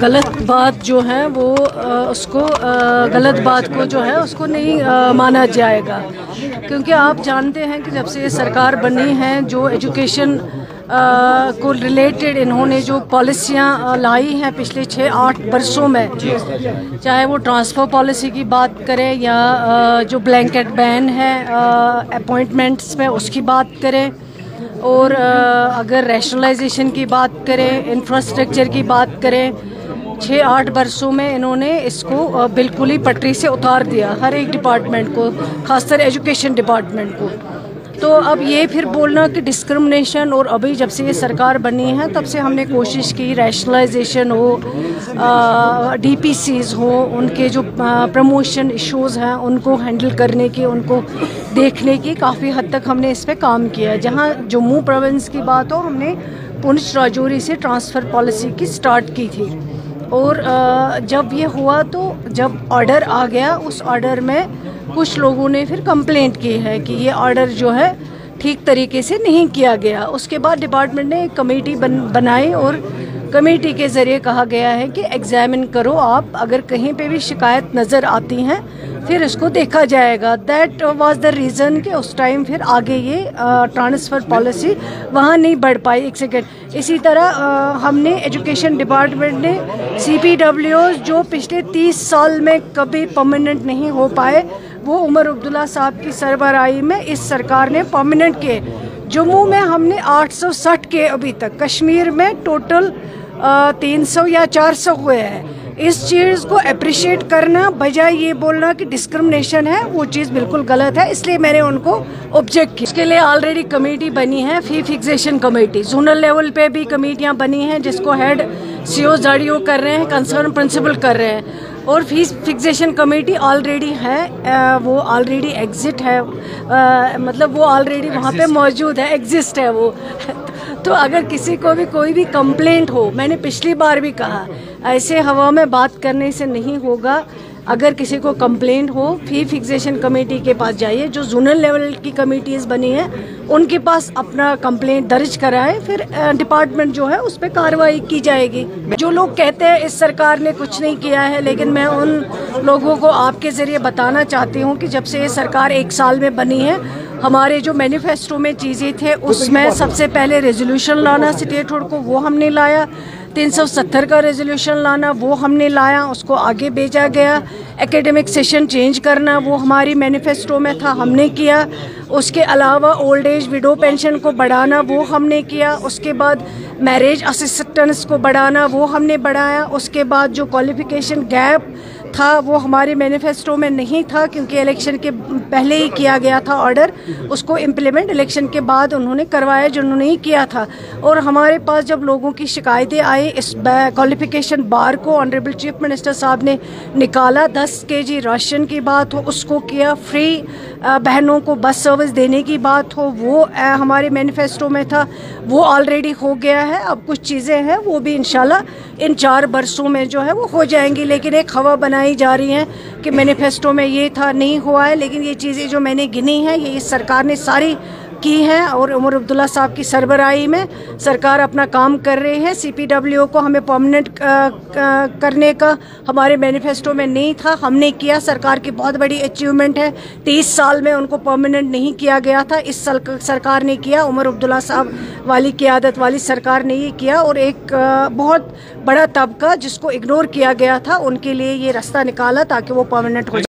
गलत बात जो है वो उसको गलत बात को जो है उसको नहीं माना जाएगा, क्योंकि आप जानते हैं कि जब से ये सरकार बनी है जो एजुकेशन को रिलेटेड इन्होंने जो पॉलिसियाँ लाई हैं पिछले 6-8 वर्षों में, चाहे वो ट्रांसफ़र पॉलिसी की बात करें या जो ब्लैंकेट बैन है अपॉइंटमेंट्स में उसकी बात करें, और अगर रैशनलाइजेशन की बात करें, इंफ्रास्ट्रक्चर की बात करें, 6-8 वर्षों में इन्होंने इसको बिल्कुल ही पटरी से उतार दिया हर एक डिपार्टमेंट को, खासकर एजुकेशन डिपार्टमेंट को। तो अब ये फिर बोलना कि डिस्क्रिमिनेशन, और अभी जब से ये सरकार बनी है तब से हमने कोशिश की रैशनलाइजेशन हो, डीपीसीज हो, उनके जो प्रमोशन इश्यूज़ हैं उनको हैंडल करने की, उनको देखने की काफ़ी हद तक हमने इस पर काम किया। जहाँ जम्मू प्रोविंस की बात हो, हमने पुंछ राजौरी से ट्रांसफ़र पॉलिसी की स्टार्ट की थी, और जब ये हुआ तो जब ऑर्डर आ गया उस ऑर्डर में कुछ लोगों ने फिर कंप्लेंट की है कि ये ऑर्डर जो है ठीक तरीके से नहीं किया गया। उसके बाद डिपार्टमेंट ने एक कमेटी बनाई और कमेटी के ज़रिए कहा गया है कि एग्ज़ामिन करो आप, अगर कहीं पे भी शिकायत नज़र आती हैं फिर इसको देखा जाएगा। दैट वाज द रीज़न कि उस टाइम फिर आगे ये ट्रांसफ़र पॉलिसी वहाँ नहीं बढ़ पाई। एक सेकेंड। इसी तरह हमने एजुकेशन डिपार्टमेंट ने CPWs जो पिछले 30 साल में कभी परमानेंट नहीं हो पाए, वो उमर अब्दुल्ला साहब की सरबराही में इस सरकार ने परमानेंट किए। जम्मू में हमने 860 के अभी तक, कश्मीर में टोटल 300 या 400 हुए हैं। इस चीज़ को अप्रिशिएट करना बजाय ये बोलना कि डिस्क्रिमिनेशन है, वो चीज़ बिल्कुल गलत है, इसलिए मैंने उनको ऑब्जेक्ट किया। इसके लिए ऑलरेडी कमेटी बनी है, फी फिक्सेशन कमेटी, जोनल लेवल पे भी कमेटियाँ बनी हैं जिसको हेड CO ZDO कर रहे हैं, कंसर्न प्रिंसिपल कर रहे हैं, और फीस फिक्सेशन कमेटी ऑलरेडी है, वो ऑलरेडी एग्जिट है, मतलब वो ऑलरेडी वहाँ पे मौजूद है, एग्जिस्ट है वो। तो अगर किसी को भी कोई भी कंप्लेंट हो, मैंने पिछली बार भी कहा, ऐसे हवा में बात करने से नहीं होगा। अगर किसी को कंप्लेंट हो, फी फिक्सेशन कमेटी के पास जाइए, जो जोनल लेवल की कमेटीज़ बनी हैं उनके पास अपना कंप्लेंट दर्ज कराएं, फिर डिपार्टमेंट जो है उस पर कार्रवाई की जाएगी। जो लोग कहते हैं इस सरकार ने कुछ नहीं किया है, लेकिन मैं उन लोगों को आपके ज़रिए बताना चाहती हूँ कि जब से ये सरकार 1 साल में बनी है, हमारे जो मैनिफेस्टो में चीज़ें थे उसमें सबसे पहले रेजोल्यूशन लाना स्टेटहुड को, वो हमने लाया। 370 का रेजोल्यूशन लाना, वो हमने लाया, उसको आगे भेजा गया। एकेडमिक सेशन चेंज करना, वो हमारी मैनिफेस्टो में था, हमने किया। उसके अलावा ओल्ड एज विडो पेंशन को बढ़ाना, वो हमने किया। उसके बाद मैरिज असिस्टेंस को बढ़ाना, वो हमने बढ़ाया। उसके बाद जो क्वालिफिकेशन गैप था वो हमारे मैनिफेस्टो में नहीं था, क्योंकि इलेक्शन के पहले ही किया गया था ऑर्डर, उसको इम्प्लीमेंट इलेक्शन के बाद उन्होंने करवाया जिन्होंने ही किया था। और हमारे पास जब लोगों की शिकायतें आई, इस क्वालिफिकेशन बार को ऑनरेबल चीफ मिनिस्टर साहब ने निकाला। 10 kg राशन की बात हो उसको किया, फ्री बहनों को बस सर्विस देने की बात हो वो हमारे मैनिफेस्टो में था, वो ऑलरेडी हो गया है। अब कुछ चीज़ें हैं वो भी इंशाल्लाह इन 4 वर्षों में जो है वो हो जाएंगी, लेकिन एक हवा बनाई जा रही है कि मैनिफेस्टो में ये था, नहीं हुआ है। लेकिन ये चीज़ें जो मैंने गिनी हैं ये इस सरकार ने सारी की हैं, और उमर अब्दुल्ला साहब की सरबराही में सरकार अपना काम कर रही है। CPWO को हमें परमानेंट करने का हमारे मैनिफेस्टो में नहीं था, हमने किया। सरकार की बहुत बड़ी अचीवमेंट है, 30 साल में उनको परमानेंट नहीं किया गया था, इस सरकार ने किया। उमर अब्दुल्ला साहब वाली क़यादत वाली सरकार ने ये किया, और एक बहुत बड़ा तबका जिसको इग्नोर किया गया था उनके लिए ये रास्ता निकाला ताकि वो परमानेंट हो जाए।